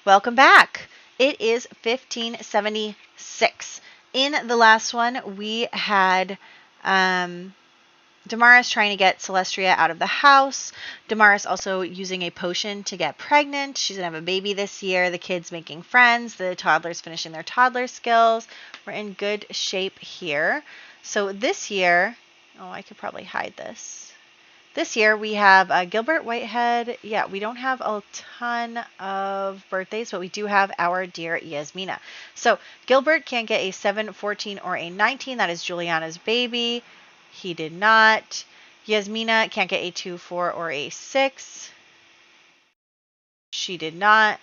Welcome back. It is 1576. In the last one, we had Damaris trying to get Celestria out of the house. Damaris also using a potion to get pregnant. She's going to have a baby this year. The kids making friends. The toddlers finishing their toddler skills. We're in good shape here. So this year, I could probably hide this. This year we have Gilbert Whitehead. Yeah, we don't have a ton of birthdays, but we do have our dear Yasmina. So Gilbert can't get a 7, 14, or a 19. That is Juliana's baby. He did not. Yasmina can't get a 2, 4, or a 6. She did not.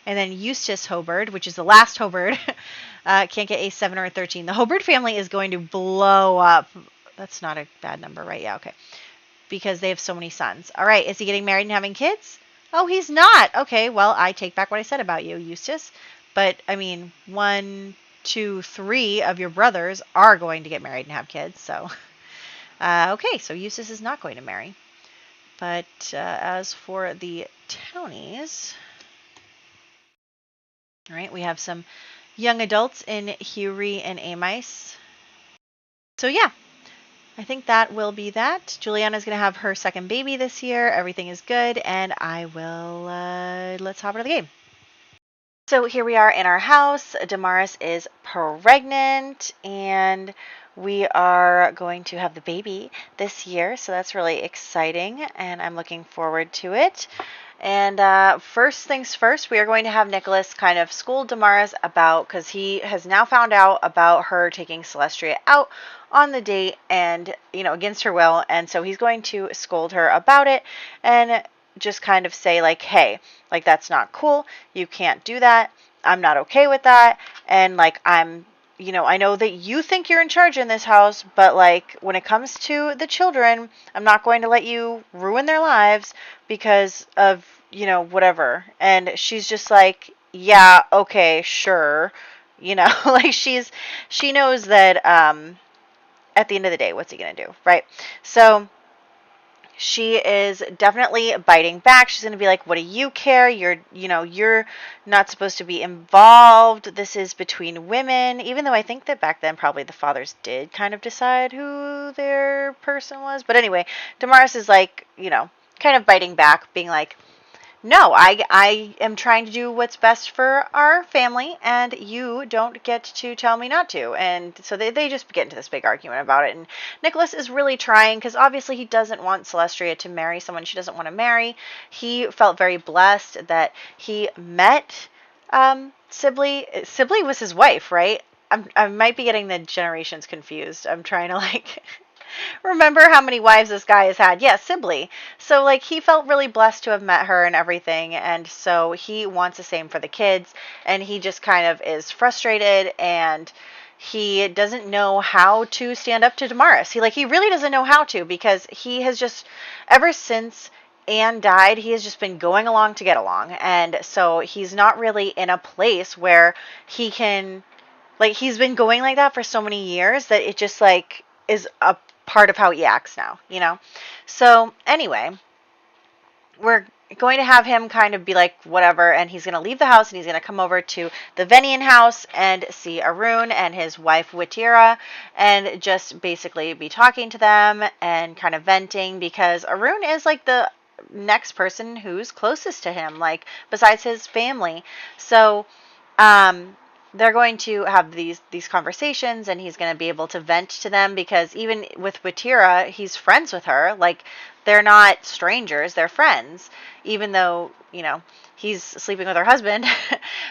And then Eustace Hobard, which is the last Hobard, can't get a 7 or a 13. The Hobard family is going to blow up. That's not a bad number, right? Yeah, okay. Because they have so many sons. All right, is he getting married and having kids? Oh, he's not. Okay, well, I take back what I said about you, Eustace. But, 1, 2, 3 of your brothers are going to get married and have kids. So, okay, so Eustace is not going to marry. But as for the townies, all right, we have some young adults in Huri and Amice. So, yeah. I think that will be that. Juliana's going to have her second baby this year. Everything is good. And I will, let's hop into the game. So here we are in our house. Damaris is pregnant. And we are going to have the baby this year. So that's really exciting. And I'm looking forward to it. And first things first, we are going to have Nicholas kind of school Damaris about, because he has now found out about her taking Celestria out on the date and, against her will. And so he's going to scold her about it and just kind of say, like, hey, like, that's not cool. You can't do that. I'm not okay with that. And, like, I know that you think you're in charge in this house, but, like, when it comes to the children, I'm not going to let you ruin their lives because of, whatever. And she's just like, yeah, okay, sure. Like she knows that at the end of the day, what's he going to do, right? So she is definitely biting back. She's going to be like, what do you care? You're not supposed to be involved. This is between women. Even though I think that back then probably the fathers did kind of decide who their person was. But anyway, Damaris is like, kind of biting back, being like, no, I am trying to do what's best for our family, and you don't get to tell me not to. And so they just get into this big argument about it. And Nicholas is really trying, because obviously he doesn't want Celestria to marry someone she doesn't want to marry. He felt very blessed that he met Sibley. Sibley was his wife, right? I might be getting the generations confused. I'm trying to remember how many wives this guy has had. Yeah, Sibley. So, he felt really blessed to have met her and everything, and so he wants the same for the kids, and he just kind of is frustrated, and he doesn't know how to stand up to Damaris. He really doesn't know how to, because he has just, ever since Anne died, he has just been going along to get along, and so he's not really in a place where he can, he's been going like that for so many years that it just, is a part of how he acts now, So anyway, we're going to have him kind of be like, whatever, and he's going to leave the house and he's going to come over to the Venian house and see Arun and his wife Witira and just basically be talking to them and kind of venting, because Arun is the next person who's closest to him, besides his family. So, they're going to have these conversations, and he's going to be able to vent to them, because even with Witira, he's friends with her. They're not strangers, they're friends, even though, he's sleeping with her husband.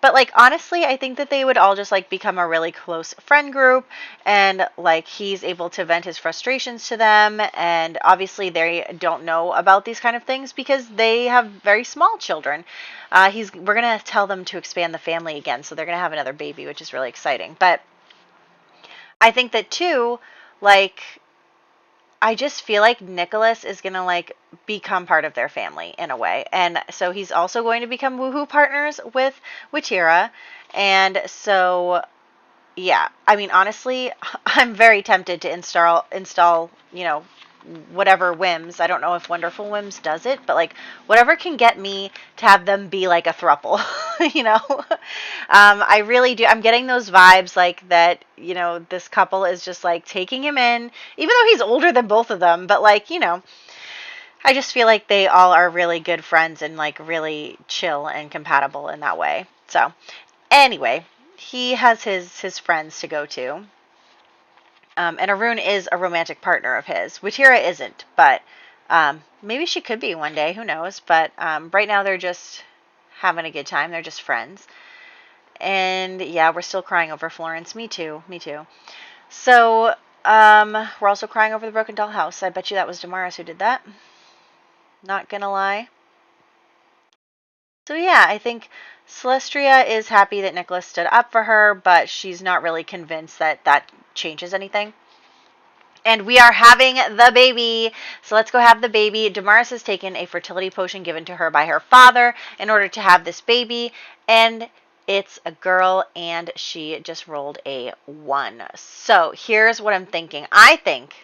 But, honestly, I think that they would all just, become a really close friend group, and, he's able to vent his frustrations to them, and obviously they don't know about these kind of things because they have very small children. We're going to tell them to expand the family again, so they're going to have another baby, which is really exciting. But I think that, too, I just feel like Nicholas is going to, become part of their family in a way. And so he's also going to become woohoo partners with Witira. And so, yeah, honestly, I'm very tempted to install, whatever whims. I don't know if Wonderful Whims does it, but like whatever can get me to have them be like a throuple, you know. I really do. I'm getting those vibes like that, you know, this couple is just like taking him in, even though he's older than both of them, but like, you know, I just feel like they all are really good friends and like really chill and compatible in that way. So, anyway, he has his friends to go to. And Arun is a romantic partner of his. Watira isn't, but maybe she could be one day. Who knows? But right now they're just having a good time. They're just friends. And yeah, we're still crying over Florence. Me too. Me too. So we're also crying over the broken doll house. I bet you that was Damaris who did that. Not gonna lie. So yeah, I think Celestria is happy that Nicholas stood up for her, but she's not really convinced that that changes anything. And we are having the baby. So let's go have the baby. Damaris has taken a fertility potion given to her by her father in order to have this baby. And it's a girl, and she just rolled a 1. So here's what I'm thinking. I think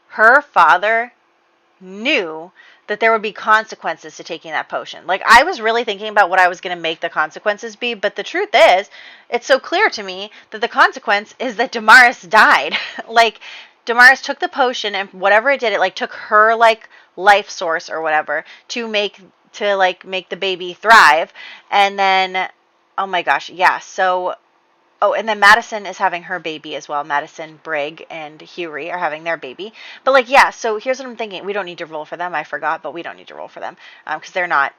her father knew that there would be consequences to taking that potion. Like, I was really thinking about what I was going to make the consequences be, but the truth is, it's so clear to me that the consequence is that Damaris died. Like, Damaris took the potion, and whatever it did, it like took her like life source or whatever to make the baby thrive. And then, oh my gosh, yeah. So, oh, and then Madison is having her baby as well. Madison, Brigg, and Hughie are having their baby. But like, yeah. So here's what I'm thinking. We don't need to roll for them. I forgot, but we don't need to roll for them because they're not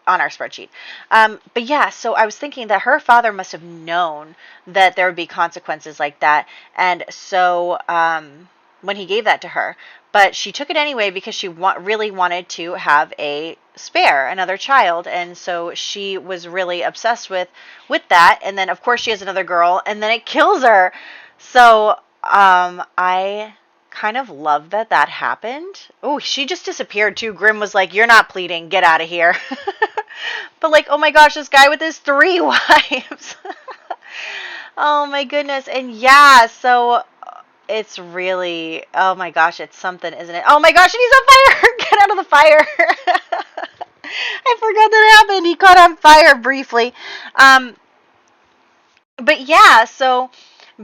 on our spreadsheet. But yeah, so I was thinking that her father must have known that there would be consequences like that. And so when he gave that to her, but she took it anyway because she really wanted to have a spare, another child. And so she was really obsessed with that. And then, of course, she has another girl, and then it kills her. So I kind of love that that happened. Oh, she just disappeared too. Grimm was like, "You're not pleading. Get out of here." But like, oh my gosh, this guy with his 3 wives. Oh my goodness. And yeah, so it's really, oh my gosh, it's something, isn't it? Oh my gosh, and he's on fire. Get out of the fire. I forgot that happened. He caught on fire briefly. But yeah, so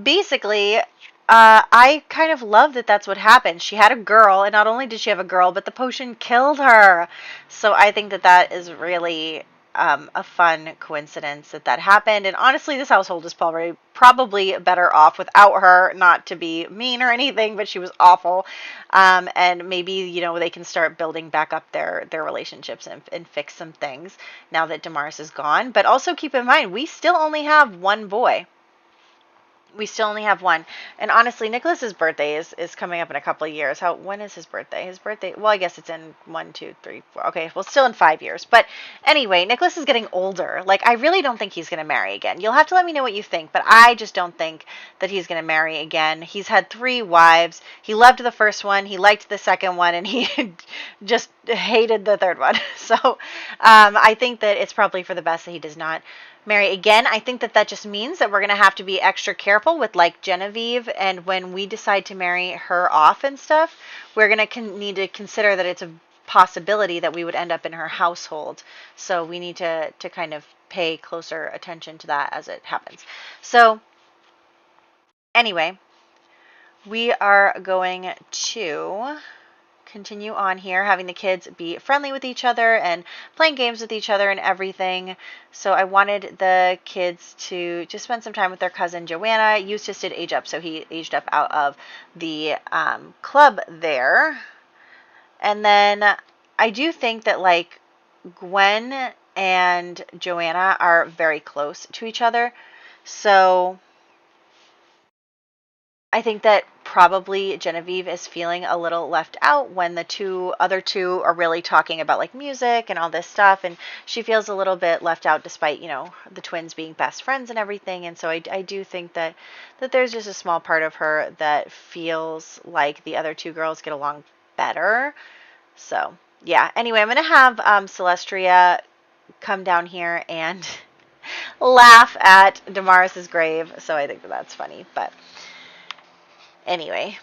basically, I kind of love that that's what happened. She had a girl, and not only did she have a girl, but the potion killed her. So I think that that is really a fun coincidence that that happened. And honestly, this household is probably better off without her. Not to be mean or anything, but she was awful. And maybe, you know, they can start building back up their relationships and fix some things now that Damaris is gone. But also keep in mind, we still only have one boy. We still only have one. And honestly, Nicholas's birthday is coming up in a couple of years. When is his birthday? His birthday, well, I guess it's in 1, 2, 3, 4. Okay, well, still in 5 years. But anyway, Nicholas is getting older. Like, I really don't think he's going to marry again. You'll have to let me know what you think, but I just don't think that he's going to marry again. He's had 3 wives. He loved the first one. He liked the second one, and he just hated the third one. So I think that it's probably for the best that he does not marry again. I think that that just means that we're going to have to be extra careful with like Genevieve, and when we decide to marry her off and stuff, we're going to need to consider that it's a possibility that we would end up in her household. So we need to kind of pay closer attention to that as it happens. So anyway, we are going to continue on here, having the kids be friendly with each other and playing games with each other and everything. So I wanted the kids to just spend some time with their cousin Joanna. Eustace did age up, so he aged up out of the club there. And then I do think that like Gwen and Joanna are very close to each other. So I think that probably Genevieve is feeling a little left out when the other two are really talking about like music and all this stuff, and she feels a little bit left out despite, you know, the twins being best friends and everything. And so I do think that there's just a small part of her that feels like the other 2 girls get along better. So yeah, anyway, I'm gonna have Celestria come down here and laugh at Damaris's grave, so I think that that's funny. But anyway,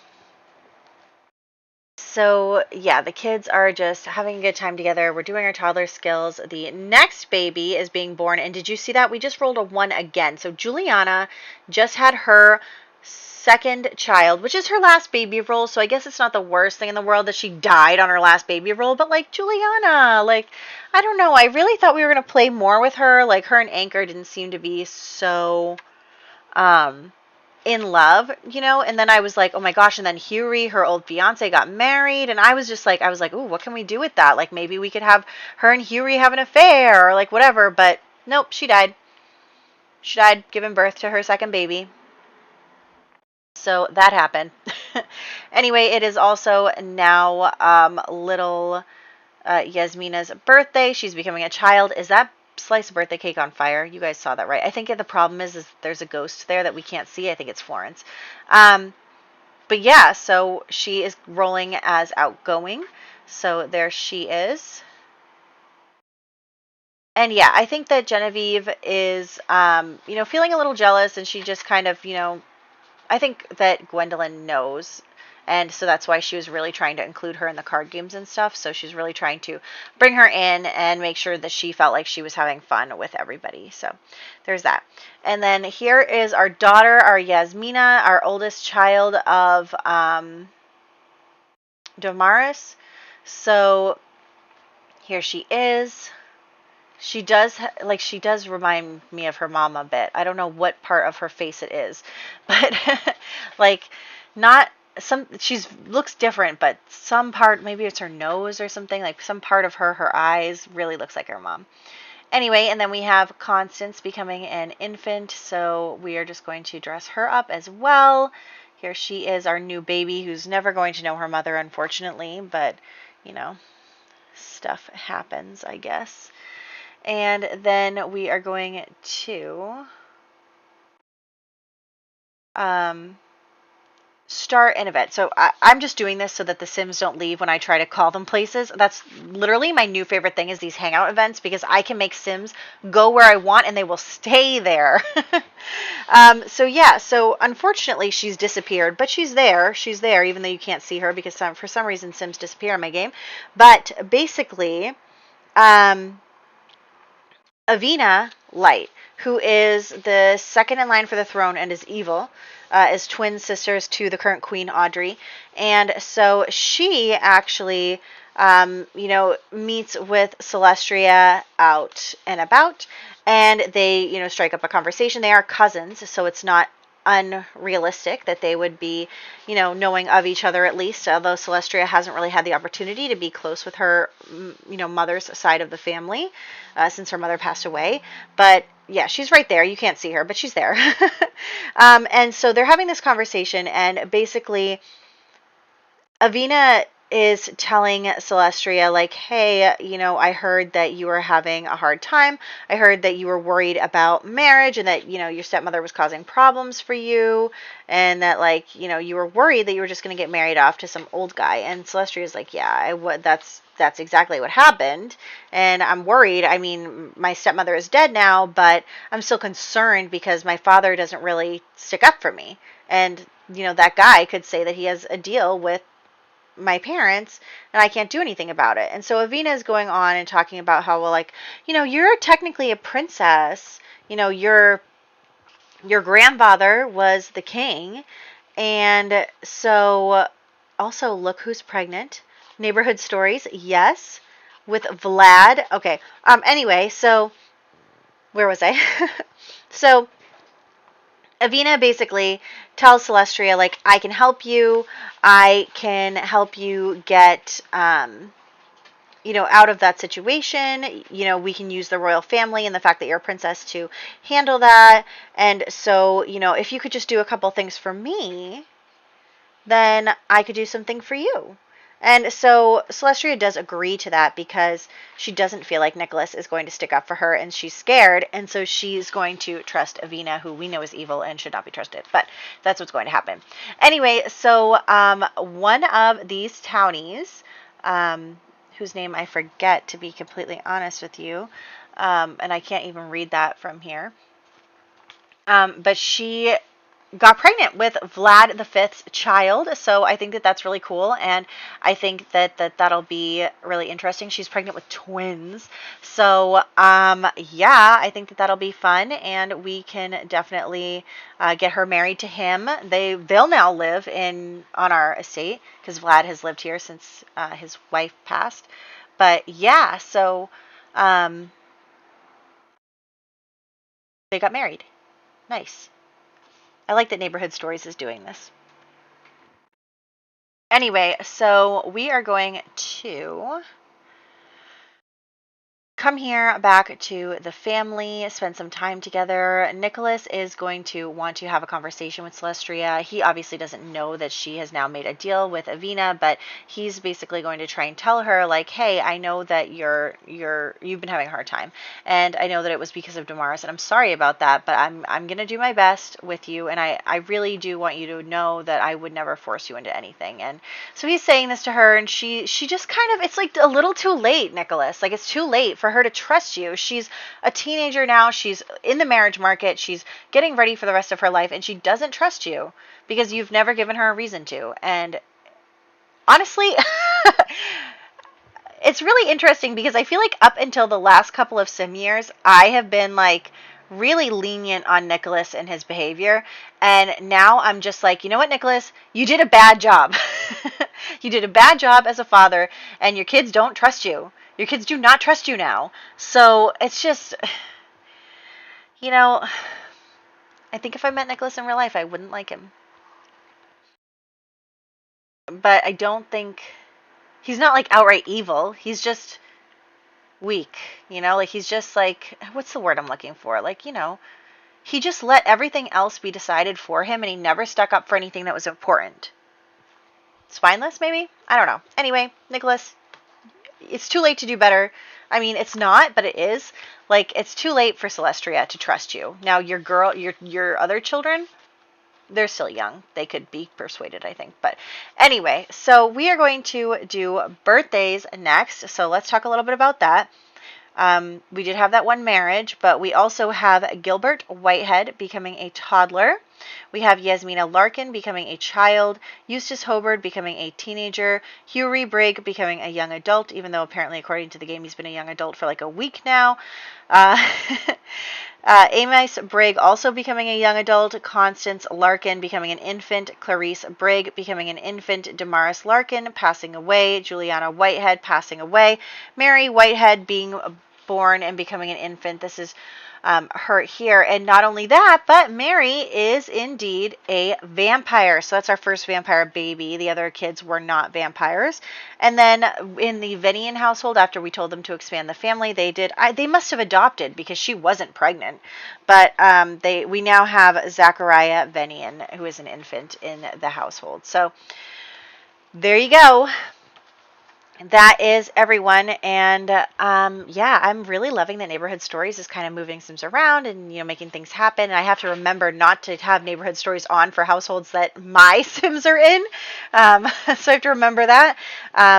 So yeah, the kids are just having a good time together. We're doing our toddler skills. The next baby is being born, and did you see that? We just rolled a 1 again. So Juliana just had her second child, which is her last baby roll. So I guess it's not the worst thing in the world that she died on her last baby roll. But like Juliana, like I don't know. I really thought we were gonna play more with her. Like her and Anchor didn't seem to be so in love, and then I was like, oh my gosh, and then Huey, her old fiance, got married, and I was like, ooh, what can we do with that? Like maybe we could have her and Huey have an affair or like whatever, but nope, she died. She died giving birth to her second baby. So that happened. Anyway, it is also now little Yasmina's birthday. She's becoming a child. Is that slice of birthday cake on fire? You guys saw that, right? I think the problem is there's a ghost there that we can't see. I think it's Florence. But yeah, so she is rolling as outgoing. So there she is. And yeah, I think that Genevieve is, feeling a little jealous, and she just kind of, I think that Gwendolyn knows. And so that's why she was really trying to include her in the card games and stuff. So she's really trying to bring her in and make sure that she felt like she was having fun with everybody. So there's that. And then here is our daughter, our Yasmina, our oldest child of Damaris. So here she is. She does remind me of her mom a bit. I don't know what part of her face it is, but like not she's looks different, but some part, maybe it's her nose or something, like some part of her eyes really looks like her mom. Anyway, and then we have Constance becoming an infant, so we are just going to dress her up as well. Here she is, our new baby, who's never going to know her mother, unfortunately, but stuff happens, I guess. And then we are going to start an event. So I'm just doing this so that the Sims don't leave when I try to call them places. That's literally my new favorite thing, is these hangout events, because I can make Sims go where I want and they will stay there. So unfortunately she's disappeared, but she's there. She's there even though you can't see her, because for some reason Sims disappear in my game. But basically, Avina Light, who is the second in line for the throne and is evil, is twin sisters to the current queen, Audrey. And so she actually, meets with Celestria out and about, and they, strike up a conversation. They are cousins, so it's not unrealistic that they would be, knowing of each other at least, although Celestria hasn't really had the opportunity to be close with her, mother's side of the family since her mother passed away. But yeah, she's right there. You can't see her, but she's there. And so they're having this conversation, and basically Avina is telling Celestria, like, hey, I heard that you were having a hard time. I heard that you were worried about marriage, and that, your stepmother was causing problems for you, and that, like, you were worried that you were just going to get married off to some old guy. And Celestria is like, yeah, I would. That's exactly what happened, and I'm worried. I mean, my stepmother is dead now, but I'm still concerned because my father doesn't really stick up for me. And, that guy could say that he has a deal with my parents and I can't do anything about it. And so Avina is going on and talking about how, well, like, you're technically a princess. Your grandfather was the king. And so also, look who's pregnant. Neighborhood stories, yes, with Vlad. Okay. Anyway, so where was I? So Avina basically tells Celestria, like, I can help you. I can help you get, out of that situation. We can use the royal family and the fact that you're a princess to handle that. And so, if you could just do a couple things for me, then I could do something for you. And so Celestria does agree to that because she doesn't feel like Nicholas is going to stick up for her, and she's scared, and so she's going to trust Avina, who we know is evil and should not be trusted. But that's what's going to happen. Anyway, so one of these townies, whose name I forget, to be completely honest with you, and I can't even read that from here, but she got pregnant with Vlad the Fifth's child. So I think that that's really cool, and I think that'll be really interesting. She's pregnant with twins, so yeah, I think that that'll be fun, and we can definitely get her married to him. They'll now live on our estate because Vlad has lived here since his wife passed. But yeah, so um, they got married. Nice. I like that Neighborhood Stories is doing this. Anyway, so we are going to come here back to the family, spend some time together. Nicholas is going to want to have a conversation with Celestria. He obviously doesn't know that she has now made a deal with Avina, but he's basically going to try and tell her, like, hey, I know that you've been having a hard time, and I know that it was because of Damaris, and I'm sorry about that, but I'm gonna do my best with you, and I really do want you to know that I would never force you into anything. And so he's saying this to her, and she just kind of, it's like a little too late, Nicholas. Like, it's too late for her to trust you. She's a teenager now. She's in the marriage market. She's getting ready for the rest of her life, and she doesn't trust you because you've never given her a reason to. And honestly, it's really interesting because I feel like up until the last couple of sim years, I have been like really lenient on Nicholas and his behavior. And now I'm just like, you know what, Nicholas? You did a bad job. You did a bad job as a father, and your kids don't trust you. Your kids do not trust you now. So it's just, you know, I think if I met Nicholas in real life, I wouldn't like him. But I don't think he's not like outright evil. He's just weak, like he's just like, what's the word I'm looking for? Like, he just let everything else be decided for him, and he never stuck up for anything that was important. Spineless, maybe? I don't know. Anyway, Nicholas, it's too late to do better. I mean, it's not, but it is. Like, it's too late for Celestria to trust you. Now, your other children, they're still young. They could be persuaded, I think. But anyway, so we are going to do birthdays next. So let's talk a little bit about that. We did have that one marriage, but we also have Gilbert Whitehead becoming a toddler. We have Yasmina Larkin becoming a child, Eustace Hobard becoming a teenager, Hughie Brigg becoming a young adult, even though apparently according to the game he's been a young adult for like a week now. Amyce Brigg also becoming a young adult, Constance Larkin becoming an infant, Clarice Brigg becoming an infant, Damaris Larkin passing away, Juliana Whitehead passing away, Mary Whitehead being born and becoming an infant. This is her here. And not only that, but Mary is indeed a vampire. So that's our first vampire baby. The other kids were not vampires. And then in the Venian household, after we told them to expand the family, they must have adopted because she wasn't pregnant. But we now have Zachariah Venian, who is an infant in the household. So there you go. That is everyone. And yeah, I'm really loving that Neighborhood Stories is kind of moving Sims around and making things happen. And I have to remember not to have Neighborhood Stories on for households that my Sims are in, so I have to remember that.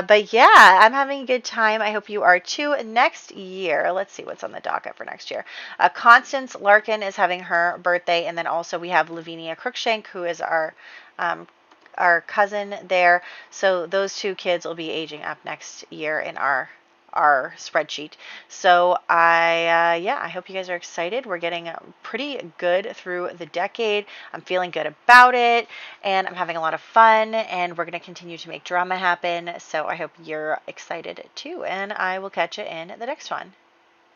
But yeah, I'm having a good time. I hope you are too. Next year, let's see what's on the docket for next year. Constance Larkin is having her birthday, and then also we have Lavinia Crookshank, who is our cousin there. So those two kids will be aging up next year in our spreadsheet. So I hope you guys are excited. We're getting pretty good through the decade. I'm feeling good about it, and I'm having a lot of fun, and we're going to continue to make drama happen. So I hope you're excited too, and I will catch you in the next one.